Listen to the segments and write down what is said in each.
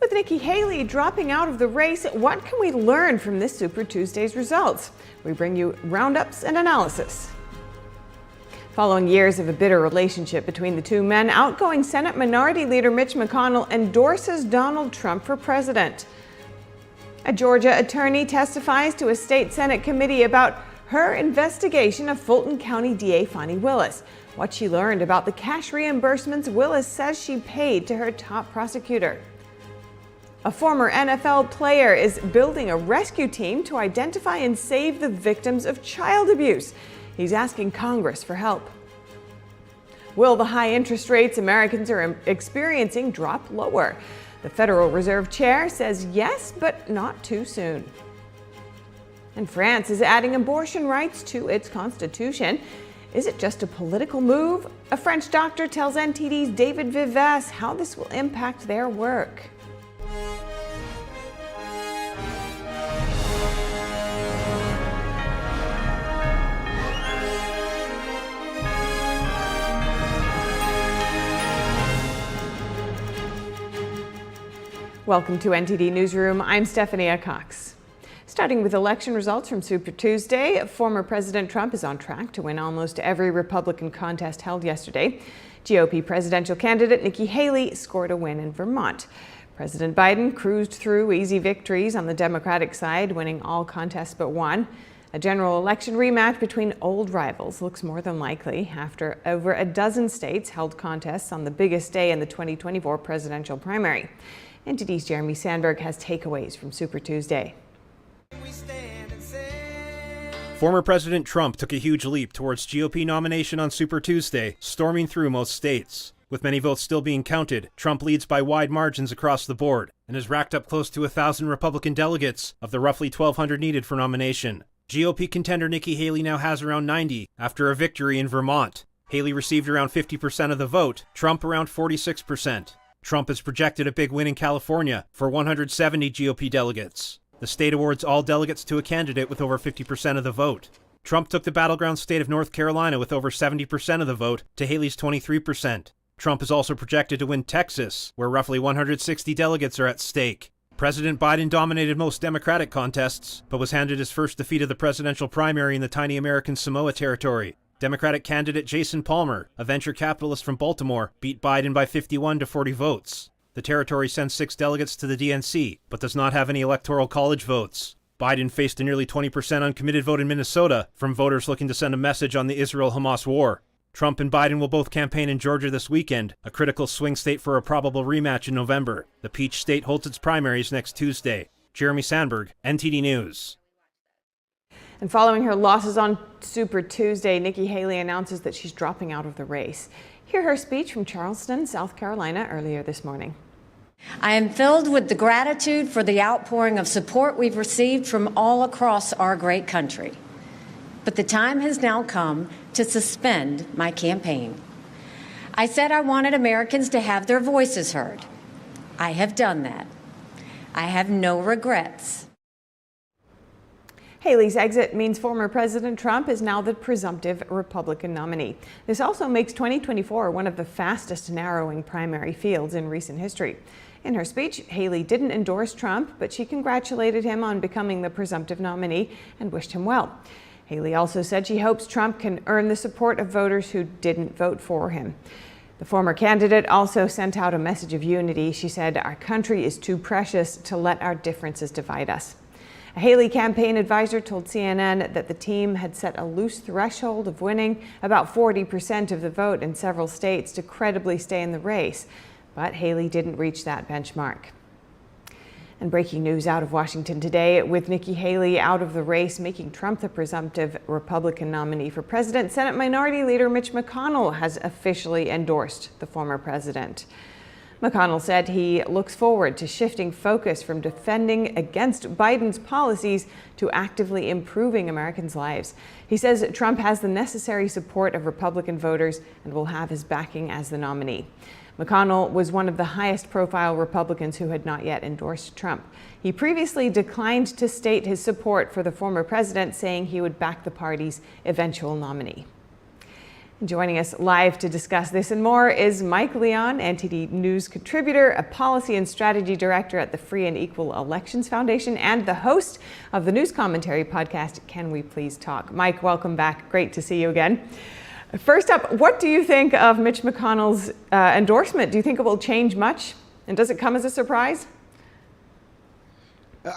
With Nikki Haley dropping out of the race, what can we learn from this Super Tuesday's results? We bring you roundups and analysis. Following years of a bitter relationship between the two men, outgoing Senate Minority Leader Mitch McConnell endorses Donald Trump for president. A Georgia attorney testifies to a state Senate committee about her investigation of Fulton County DA Fani Willis, what she learned about the cash reimbursements Willis says she paid to her top prosecutor. A former NFL player is building a rescue team to identify and save the victims of child abuse. He's asking Congress for help. Will the high interest rates Americans are experiencing drop lower? The Federal Reserve Chair says yes, but not too soon. And France is adding abortion rights to its constitution. Is it just a political move? A French doctor tells NTD's David Vives how this will impact their work. Welcome to NTD Newsroom. I'm Stephanie Cox. Starting with election results from Super Tuesday, former President Trump is on track to win almost every Republican contest held yesterday. GOP presidential candidate Nikki Haley scored a win in Vermont. President Biden cruised through easy victories on the Democratic side, winning all contests but one. A general election rematch between old rivals looks more than likely after over a dozen states held contests on the biggest day in the 2024 presidential primary. NTD's Jeremy Sandberg has takeaways from Super Tuesday. Former President Trump took a huge leap towards GOP nomination on Super Tuesday, storming through most states. With many votes still being counted, Trump leads by wide margins across the board and has racked up close to 1,000 Republican delegates of the roughly 1,200 needed for nomination. GOP contender Nikki Haley now has around 90 after a victory in Vermont. Haley received around 50% of the vote, Trump around 46%. Trump has projected a big win in California for 170 GOP delegates. The state awards all delegates to a candidate with over 50% of the vote. Trump took the battleground state of North Carolina with over 70% of the vote to Haley's 23%. Trump is also projected to win Texas, where roughly 160 delegates are at stake. President Biden dominated most Democratic contests, but was handed his first defeat of the presidential primary in the tiny American Samoa territory. Democratic candidate Jason Palmer, a venture capitalist from Baltimore, beat Biden by 51 to 40 votes. The territory sends 6 delegates to the DNC, but does not have any electoral college votes. Biden faced a nearly 20% uncommitted vote in Minnesota from voters looking to send a message on the Israel-Hamas war. Trump and Biden will both campaign in Georgia this weekend, a critical swing state for a probable rematch in November. The Peach State holds its primaries next Tuesday. Jeremy Sandberg, NTD News. And following her losses on Super Tuesday, Nikki Haley announces that she's dropping out of the race. Hear her speech from Charleston, South Carolina, earlier this morning. I am filled with the gratitude for the outpouring of support we've received from all across our great country. But the time has now come to suspend my campaign. I said I wanted Americans to have their voices heard. I have done that. I have no regrets. Haley's exit means former President Trump is now the presumptive Republican nominee. This also makes 2024 one of the fastest narrowing primary fields in recent history. In her speech, Haley didn't endorse Trump, but she congratulated him on becoming the presumptive nominee and wished him well. Haley also said she hopes Trump can earn the support of voters who didn't vote for him. The former candidate also sent out a message of unity. She said, "Our country is too precious to let our differences divide us." A Haley campaign advisor told CNN that the team had set a loose threshold of winning about 40% of the vote in several states to credibly stay in the race, but Haley didn't reach that benchmark. And breaking news out of Washington today, with Nikki Haley out of the race, making Trump the presumptive Republican nominee for president, Senate Minority Leader Mitch McConnell has officially endorsed the former president. McConnell said he looks forward to shifting focus from defending against Biden's policies to actively improving Americans' lives. He says Trump has the necessary support of Republican voters and will have his backing as the nominee. McConnell was one of the highest profile Republicans who had not yet endorsed Trump. He previously declined to state his support for the former president, saying he would back the party's eventual nominee. Joining us live to discuss this and more is Mike Leon, NTD News contributor, a policy and strategy director at the Free and Equal Elections Foundation, and the host of the news commentary podcast, Can We Please Talk? Mike, welcome back. Great to see you again. First up, what do you think of Mitch McConnell's endorsement? Do you think it will change much? And does it come as a surprise?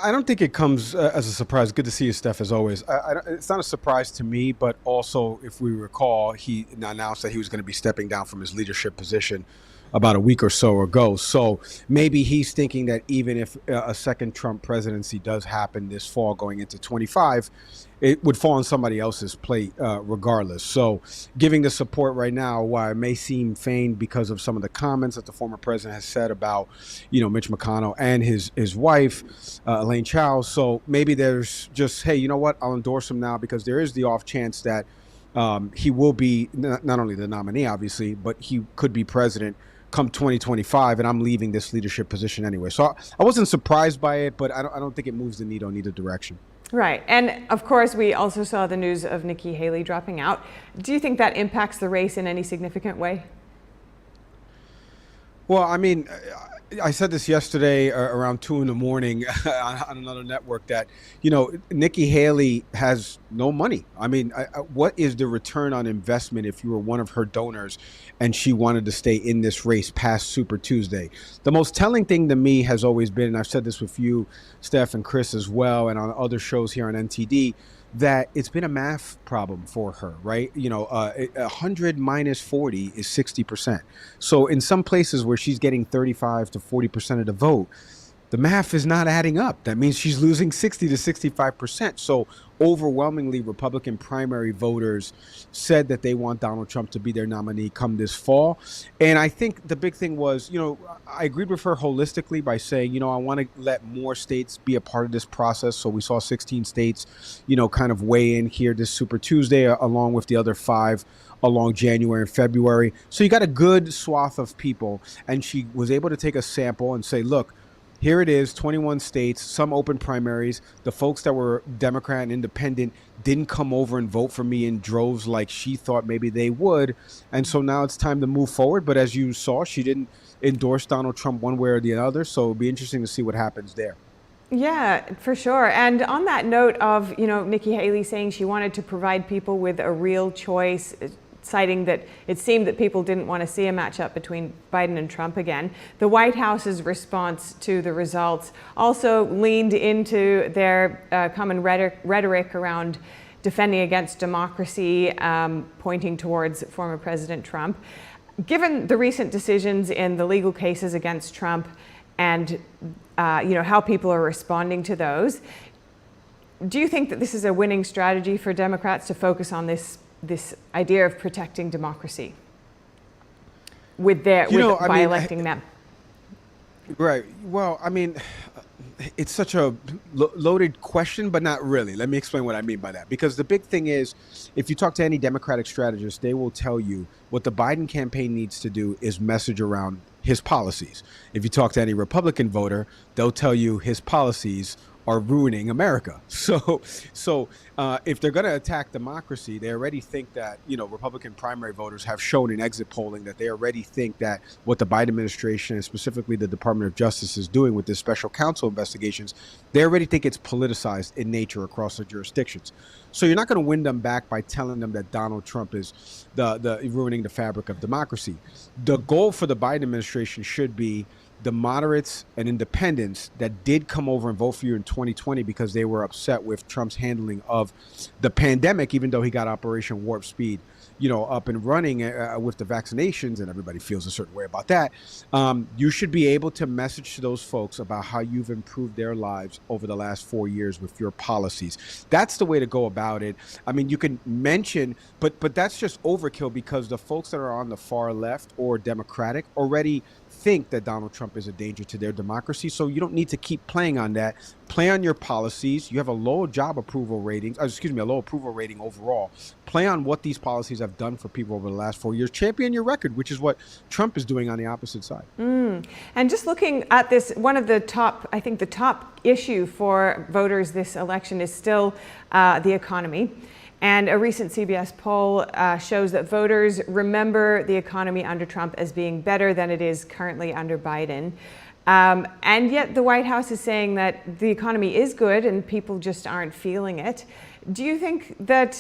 I don't think it comes as a surprise. Good to see you, Steph, as always. It's not a surprise to me, but also, if we recall, he announced that he was going to be stepping down from his leadership position about a week or so ago. So maybe he's thinking that even if a second Trump presidency does happen this fall going into 25, it would fall on somebody else's plate regardless. So giving the support right now, while it may seem feigned because of some of the comments that the former president has said about, Mitch McConnell and his wife, Elaine Chao. So maybe there's just, hey, you know what? I'll endorse him now because there is the off chance that he will be not only the nominee, obviously, but he could be president come 2025, and I'm leaving this leadership position anyway. So I wasn't surprised by it, but I don't think it moves the needle in either direction. Right. And of course, we also saw the news of Nikki Haley dropping out. Do you think that impacts the race in any significant way? Well, I mean, I said this yesterday around 2 a.m. on another network that, Nikki Haley has no money. I mean, what is the return on investment if you were one of her donors and she wanted to stay in this race past Super Tuesday? The most telling thing to me has always been, and I've said this with you, Steph and Chris as well, and on other shows here on NTD, that it's been a math problem for her, right? 100 minus 40 is 60%. So in some places where she's getting 35 to 40% of the vote, the math is not adding up. That means she's losing 60 to 65%. So overwhelmingly, Republican primary voters said that they want Donald Trump to be their nominee come this fall. And I think the big thing was, I agreed with her holistically by saying, I want to let more states be a part of this process. So we saw 16 states, kind of weigh in here this Super Tuesday, along with the other 5 along January and February. So you got a good swath of people. And she was able to take a sample and say, look, here it is, 21 states, some open primaries. The folks that were Democrat and independent didn't come over and vote for me in droves like she thought maybe they would. And so now it's time to move forward. But as you saw, she didn't endorse Donald Trump one way or the other. So it'll be interesting to see what happens there. Yeah, for sure. And on that note of, Nikki Haley saying she wanted to provide people with a real choice, citing that it seemed that people didn't want to see a matchup between Biden and Trump again. The White House's response to the results also leaned into their common rhetoric around defending against democracy, pointing towards former President Trump. Given the recent decisions in the legal cases against Trump and how people are responding to those, do you think that this is a winning strategy for Democrats to focus on this idea of protecting democracy by electing them? Right. Well, I mean, it's such a loaded question, but not really. Let me explain what I mean by that. Because the big thing is, if you talk to any Democratic strategist, they will tell you what the Biden campaign needs to do is message around his policies. If you talk to any Republican voter, they'll tell you his policies are ruining America. So if they're going to attack democracy, they already think that, Republican primary voters have shown in exit polling that they already think that what the Biden administration and specifically the Department of Justice is doing with this special counsel investigations, they already think it's politicized in nature across the jurisdictions. So you're not going to win them back by telling them that Donald Trump is the ruining the fabric of democracy. The goal for the Biden administration should be the moderates and independents that did come over and vote for you in 2020 because they were upset with Trump's handling of the pandemic, even though he got Operation Warp Speed, up and running with the vaccinations, and everybody feels a certain way about that. You should be able to message to those folks about how you've improved their lives over the last 4 years with your policies. That's the way to go about it. I mean, you can mention, but that's just overkill because the folks that are on the far left or Democratic already think that Donald Trump is a danger to their democracy. So you don't need to keep playing on that. Play on your policies. You have a low job approval rating, a low approval rating overall. Play on what these policies have done for people over the last 4 years. Champion your record, which is what Trump is doing on the opposite side. And just looking at this, one of the top issue for voters this election is still the economy. And a recent CBS poll shows that voters remember the economy under Trump as being better than it is currently under Biden. And yet the White House is saying that the economy is good and people just aren't feeling it. Do you think that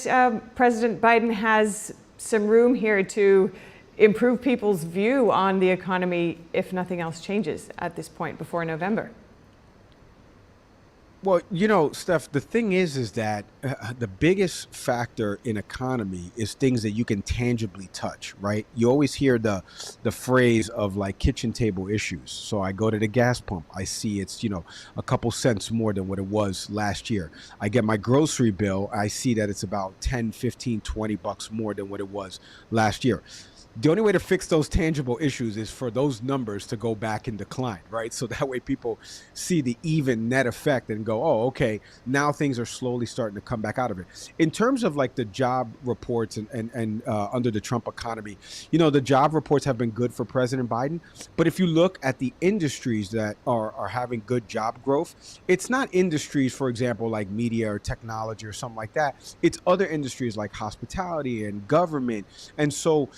President Biden has some room here to improve people's view on the economy if nothing else changes at this point before November? Well, you know, Steph, the thing is that the biggest factor in economy is things that you can tangibly touch, right? You always hear the phrase of like kitchen table issues. So I go to the gas pump, I see it's, you know, a couple cents more than what it was last year. I get my grocery bill, I see that it's about 10, 15, 20 bucks more than what it was last year. The only way to fix those tangible issues is for those numbers to go back in decline, right? So that way people see the even net effect and go, oh, okay, now things are slowly starting to come back out of it. In terms of like the job reports and under the Trump economy, you know, the job reports have been good for President Biden. But if you look at the industries that are having good job growth, it's not industries, for example, like media or technology or something like that. It's other industries like hospitality and government. And so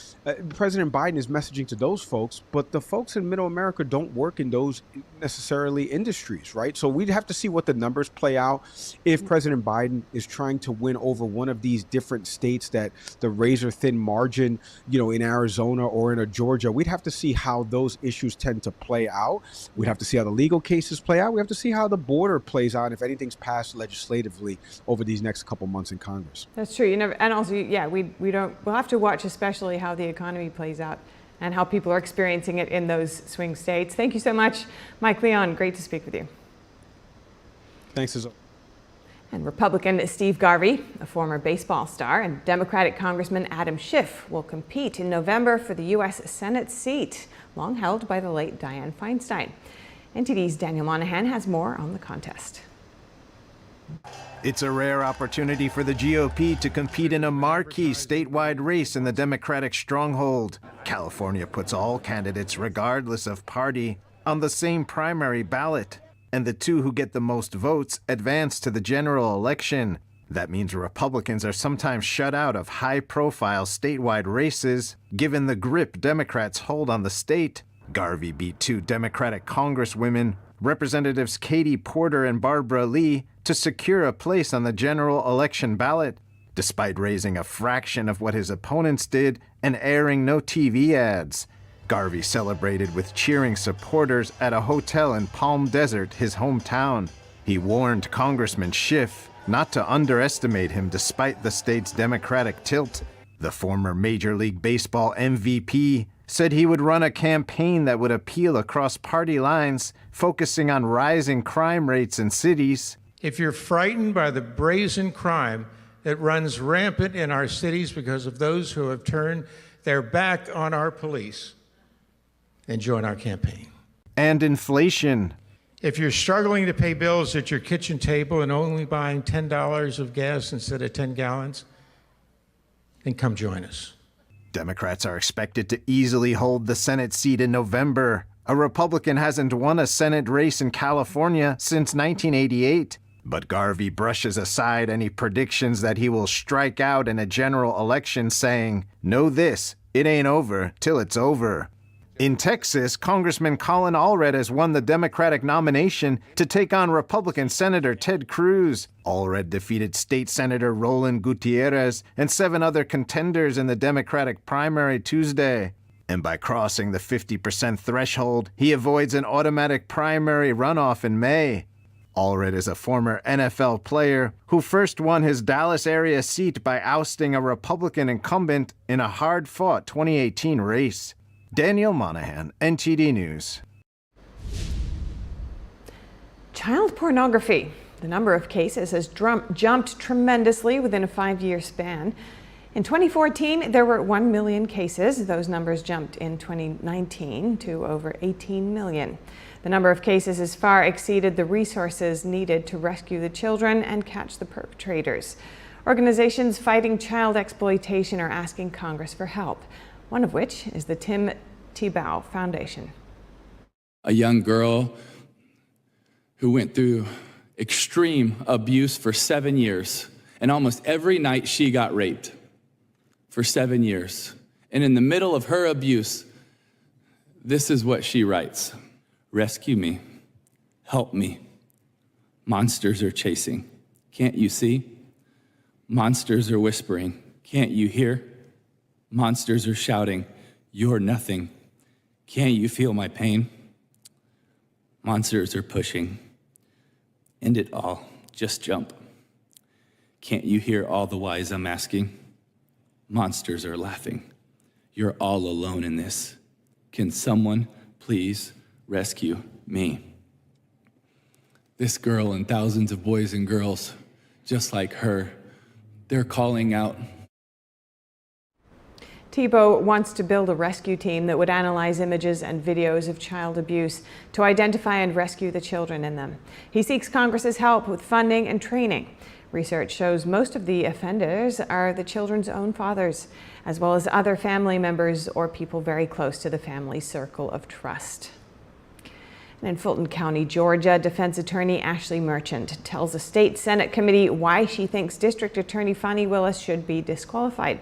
President Biden is messaging to those folks, but the folks in middle America don't work in those necessarily industries, right? So we'd have to see what the numbers play out. If President Biden is trying to win over one of these different states that the razor thin margin, you know, in Arizona or in a Georgia, we'd have to see how those issues tend to play out. We'd have to see how the legal cases play out. We have to see how the border plays out, if anything's passed legislatively over these next couple months in Congress. That's true. You never, and also, yeah, we'll have to watch especially how the economy plays out and how people are experiencing it in those swing states. Thank you so much, Mike Leon. Great to speak with you. Thanks. And Republican Steve Garvey, a former baseball star, and Democratic Congressman Adam Schiff will compete in November for the U.S. Senate seat, long held by the late Dianne Feinstein. NTD's Daniel Monahan has more on the contest. It's a rare opportunity for the GOP to compete in a marquee statewide race in the Democratic stronghold. California puts all candidates, regardless of party, on the same primary ballot, and the two who get the most votes advance to the general election. That means Republicans are sometimes shut out of high-profile statewide races, given the grip Democrats hold on the state. Garvey beat two Democratic Congresswomen, Representatives Katie Porter and Barbara Lee, to secure a place on the general election ballot, despite raising a fraction of what his opponents did and airing no TV ads. Garvey celebrated with cheering supporters at a hotel in Palm Desert, his hometown. He warned Congressman Schiff not to underestimate him despite the state's Democratic tilt. The former Major League Baseball MVP said he would run a campaign that would appeal across party lines, focusing on rising crime rates in cities. If you're frightened by the brazen crime that runs rampant in our cities because of those who have turned their back on our police, then join our campaign. And inflation. If you're struggling to pay bills at your kitchen table and only buying $10 of gas instead of 10 gallons, then come join us. Democrats are expected to easily hold the Senate seat in November. A Republican hasn't won a Senate race in California since 1988. But Garvey brushes aside any predictions that he will strike out in a general election, saying, "Know this, it ain't over till it's over." In Texas, Congressman Colin Allred has won the Democratic nomination to take on Republican Senator Ted Cruz. Allred defeated State Senator Roland Gutierrez and 7 other contenders in the Democratic primary Tuesday. And by crossing the 50% threshold, he avoids an automatic primary runoff in May. Allred is a former NFL player who first won his Dallas area seat by ousting a Republican incumbent in a hard-fought 2018 race. Daniel Monahan, NTD News. Child pornography. The number of cases has jumped tremendously within a 5-year span. In 2014, there were 1 million cases. Those numbers jumped in 2019 to over 18 million. The number of cases has far exceeded the resources needed to rescue the children and catch the perpetrators. Organizations fighting child exploitation are asking Congress for help, one of which is the Tim Tebow Foundation. A young girl who went through extreme abuse for 7 years And almost every night she got raped for 7 years. And in the middle of her abuse, this is what she writes. Rescue me. Help me. Monsters are chasing. Can't you see? Monsters are whispering. Can't you hear? Monsters are shouting. You're nothing. Can't you feel my pain? Monsters are pushing. End it all. Just jump. Can't you hear all the whys I'm asking? Monsters are laughing. You're all alone in this. Can someone please rescue me? This girl and thousands of boys and girls just like her, they're calling out. Tebow wants to build a rescue team that would analyze images and videos of child abuse to identify and rescue the children in them. He seeks Congress's help with funding and training. Research shows most of the offenders are the children's own fathers, as well as other family members or people very close to the family circle of trust. And in Fulton County, Georgia, defense attorney Ashley Merchant tells a state Senate committee why she thinks District Attorney Fani Willis should be disqualified.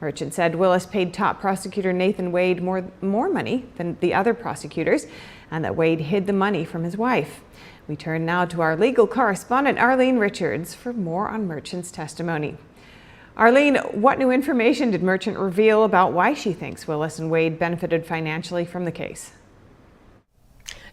Merchant said Willis paid top prosecutor Nathan Wade more money than the other prosecutors, and that Wade hid the money from his wife. We turn now to our legal correspondent, Arlene Richards, for more on Merchant's testimony. Arlene, what new information did Merchant reveal about why she thinks Willis and Wade benefited financially from the case?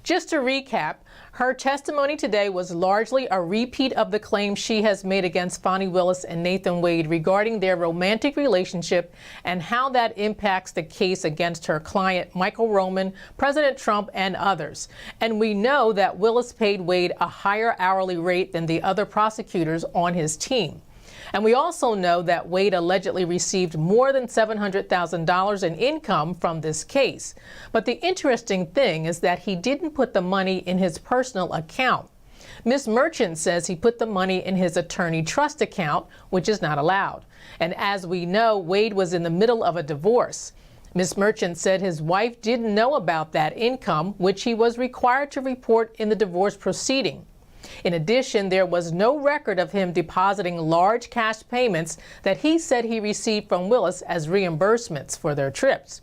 Just to recap, her testimony today was largely a repeat of the claims she has made against Fani Willis and Nathan Wade regarding their romantic relationship and how that impacts the case against her client, Michael Roman, President Trump, and others. And we know that Willis paid Wade a higher hourly rate than the other prosecutors on his team. And we also know that Wade allegedly received more than $700,000 in income from this case. But the interesting thing is that he didn't put the money in his personal account. Ms. Merchant says he put the money in his attorney trust account, which is not allowed. And as we know, Wade was in the middle of a divorce. Ms. Merchant said his wife didn't know about that income, which he was required to report in the divorce proceeding. In addition, there was no record of him depositing large cash payments that he said he received from Willis as reimbursements for their trips.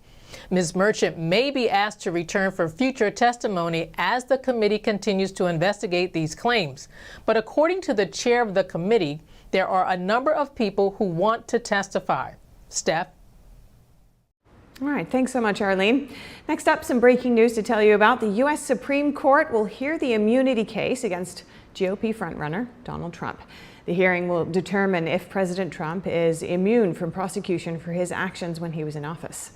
Ms. Merchant may be asked to return for future testimony as the committee continues to investigate these claims. But according to the chair of the committee, there are a number of people who want to testify. Steph? All right, thanks so much, Arlene. Next up, some breaking news to tell you about. The U.S. Supreme Court will hear the immunity case against GOP frontrunner Donald Trump. The hearing will determine if President Trump is immune from prosecution for his actions when he was in office.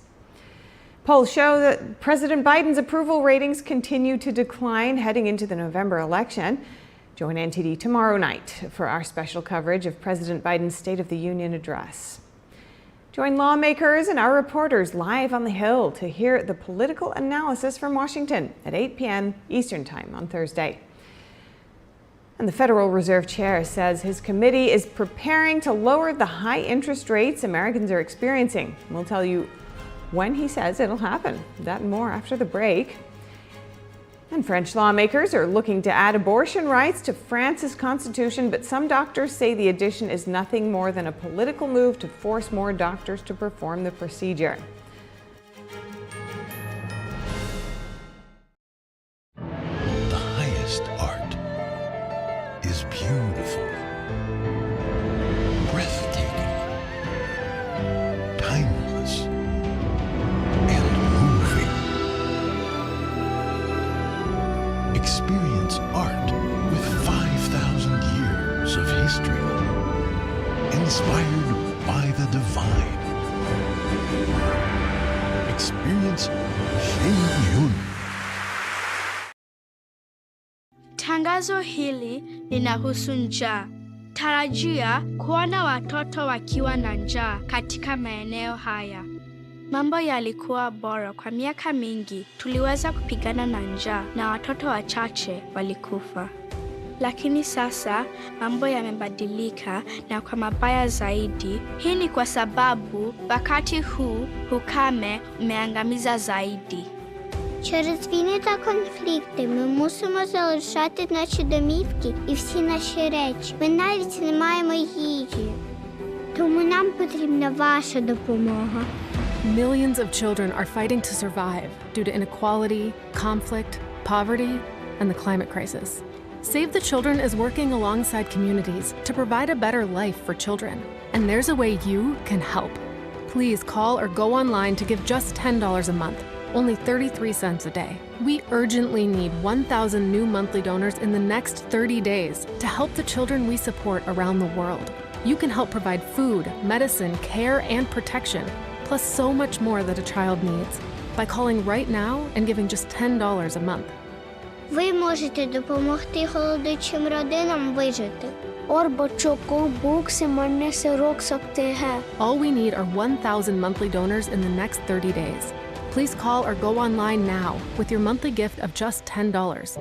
Polls show that President Biden's approval ratings continue to decline heading into the November election. Join NTD tomorrow night for our special coverage of President Biden's State of the Union address. Join lawmakers and our reporters live on the Hill to hear the political analysis from Washington at 8 p.m. Eastern Time on Thursday. And the Federal Reserve Chair says his committee is preparing to lower the high interest rates Americans are experiencing. We'll tell you when he says it'll happen. That and more after the break. And French lawmakers are looking to add abortion rights to France's constitution, but some doctors say the addition is nothing more than a political move to force more doctors to perform the procedure. The highest art is beautiful, breathtaking, timeless, and moving. Experience art with 5,000 years of history, inspired by the divine. Experience Shen Yun. Tangazo hili linahusu njaa. Tarajia kuona watoto wakiwa na njaa katika maeneo haya. Mambo yalikuwa bora kwa miaka mingi. Tuliweza kupigana na njaa na watoto wachache walikufa. Lakini sasa mambo yamebadilika na kwa mabaya zaidi. Hii ni kwa sababu wakati huu ukame umeangamiza zaidi. Через війни та конфлікти ми мусимо залишати наші домівки і всі наші речі. Ми навіть не маємо їжі. Тому нам потрібна ваша допомога. Millions of children are fighting to survive due to inequality, conflict, poverty, and the climate crisis. Save the Children is working alongside communities to provide a better life for children. And there's a way you can help. Please call or go online to give just $10 a month, only 33 cents a day. We urgently need 1,000 new monthly donors in the next 30 days to help the children we support around the world. You can help provide food, medicine, care, and protection, plus so much more that a child needs, by calling right now and giving just $10 a month. Ви можете допомогти голодуючим родинам вижити. All we need are 1,000 monthly donors in the next 30 days. Please call or go online now with your monthly gift of just $10.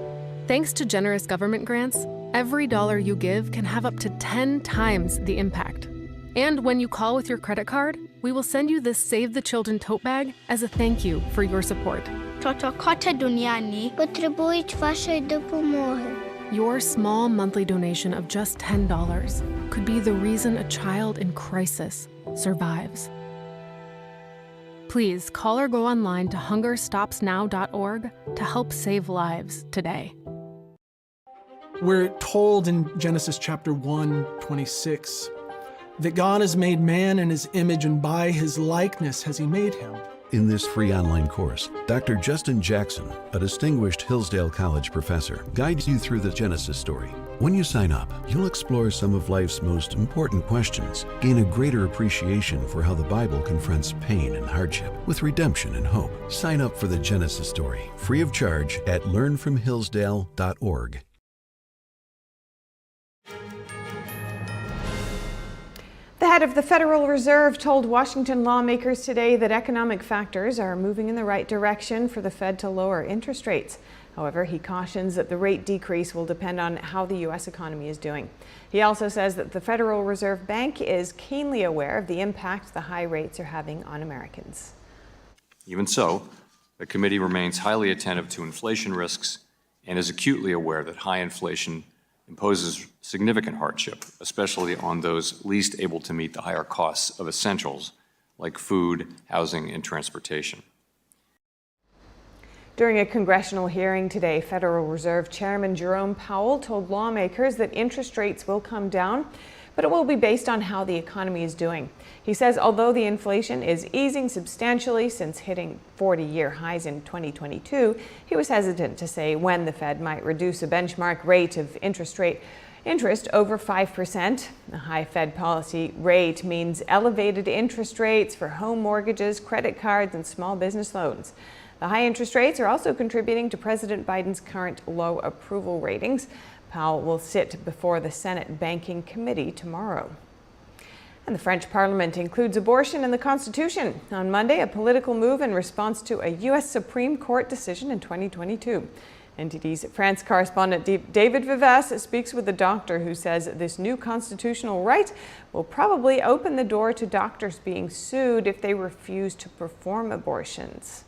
Thanks to generous government grants, every dollar you give can have up to 10 times the impact. And when you call with your credit card, we will send you this Save the Children tote bag as a thank you for your support. Toto kote duniani Потребують вашої допомоги. Your small monthly donation of just $10 could be the reason a child in crisis survives. Please call or go online to hungerstopsnow.org to help save lives today. We're told in Genesis chapter 1:26 that God has made man in his image, and by his likeness has he made him. In this free online course, Dr. Justin Jackson, a distinguished Hillsdale College professor, guides you through the Genesis story. When you sign up, you'll explore some of life's most important questions, gain a greater appreciation for how the Bible confronts pain and hardship with redemption and hope. Sign up for the Genesis story, free of charge at learnfromhillsdale.org. The head of the Federal Reserve told Washington lawmakers today that economic factors are moving in the right direction for the Fed to lower interest rates. However, he cautions that the rate decrease will depend on how the U.S. economy is doing. He also says that the Federal Reserve Bank is keenly aware of the impact the high rates are having on Americans. Even so, the committee remains highly attentive to inflation risks and is acutely aware that high inflation imposes significant hardship, especially on those least able to meet the higher costs of essentials like food, housing, and transportation. During a congressional hearing today, Federal Reserve Chairman Jerome Powell told lawmakers that interest rates will come down, but it will be based on how the economy is doing. He says although the inflation is easing substantially since hitting 40-year highs in 2022, he was hesitant to say when the Fed might reduce a benchmark rate of interest over 5%. A high Fed policy rate means elevated interest rates for home mortgages, credit cards, and small business loans. The high interest rates are also contributing to President Biden's current low approval ratings. Powell will sit before the Senate Banking Committee tomorrow. And the French Parliament includes abortion in the Constitution. On Monday, a political move in response to a U.S. Supreme Court decision in 2022. NTD's France correspondent David Vivas speaks with a doctor who says this new constitutional right will probably open the door to doctors being sued if they refuse to perform abortions.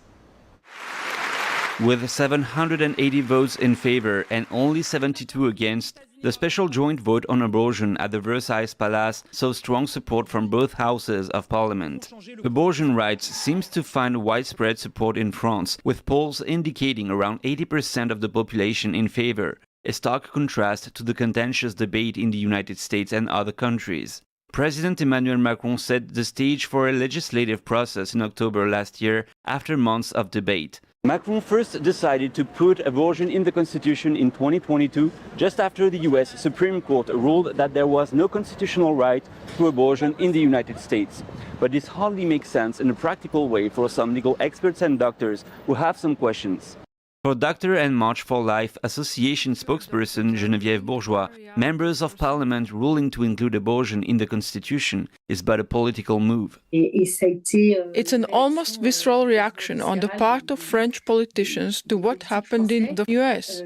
With 780 votes in favor and only 72 against, the special joint vote on abortion at the Versailles Palace saw strong support from both houses of parliament. Abortion rights seems to find widespread support in France, with polls indicating around 80% of the population in favor, a stark contrast to the contentious debate in the United States and other countries. President Emmanuel Macron set the stage for a legislative process in October last year after months of debate. Macron first decided to put abortion in the Constitution in 2022, just after the US Supreme Court ruled that there was no constitutional right to abortion in the United States. But this hardly makes sense in a practical way for some legal experts and doctors who have some questions. For Doctor and March for Life Association spokesperson Geneviève Bourgeois, members of parliament ruling to include abortion in the Constitution is but a political move. It's an almost visceral reaction on the part of French politicians to what happened in the US.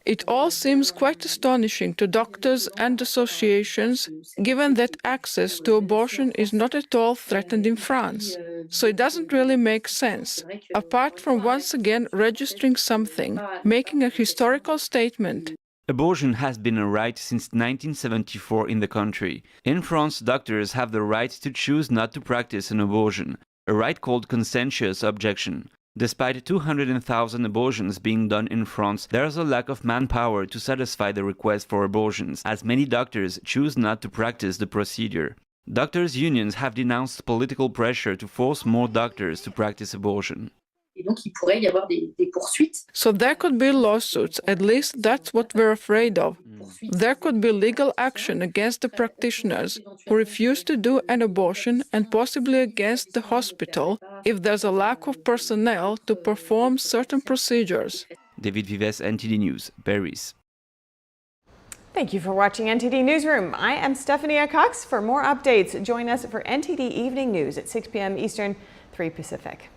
It all seems quite astonishing to doctors and associations, given that access to abortion is not at all threatened in France. So it doesn't really make sense, apart from once again registering something, making a historical statement. Abortion has been a right since 1974 in the country. In France, doctors have the right to choose not to practice an abortion, a right called conscientious objection. Despite 200,000 abortions being done in France, there is a lack of manpower to satisfy the request for abortions, as many doctors choose not to practice the procedure. Doctors' unions have denounced political pressure to force more doctors to practice abortion. So there could be lawsuits, at least that's what we're afraid of. There could be legal action against the practitioners who refuse to do an abortion and possibly against the hospital if there's a lack of personnel to perform certain procedures. David Vives, NTD News, Paris. Thank you for watching NTD Newsroom. I am Stephanie Cox. For more updates, join us for NTD Evening News at 6 p.m. Eastern, 3 Pacific.